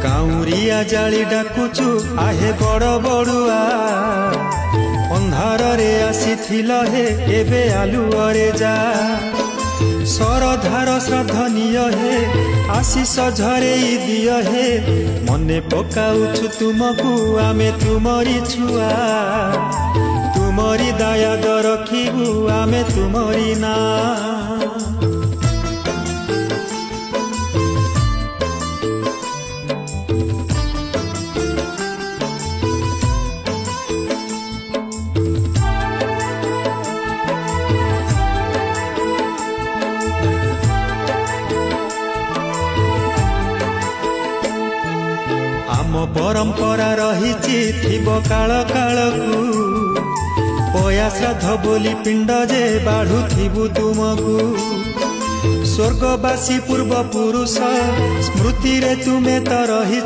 काउरिया जाली डाकुचु आहे बड़ बड़ुआ अंधार रे आसीथिल हे एबे आलुअरे जा सरधार श्रद्धनीय हे आशीष झरेई दिय हे मने पकाउछु तुमको आमे तुमरी छुआ तुमरी दया द रखिबु आमे तुमरी ना। आम परंपरा रही काल कालकू पया श्राद्ध बोली पिंड जे बाढ़ुथिबु तुमको स्वर्गवासी पूर्व पुरुष स्मृति रे तुमे तो रही।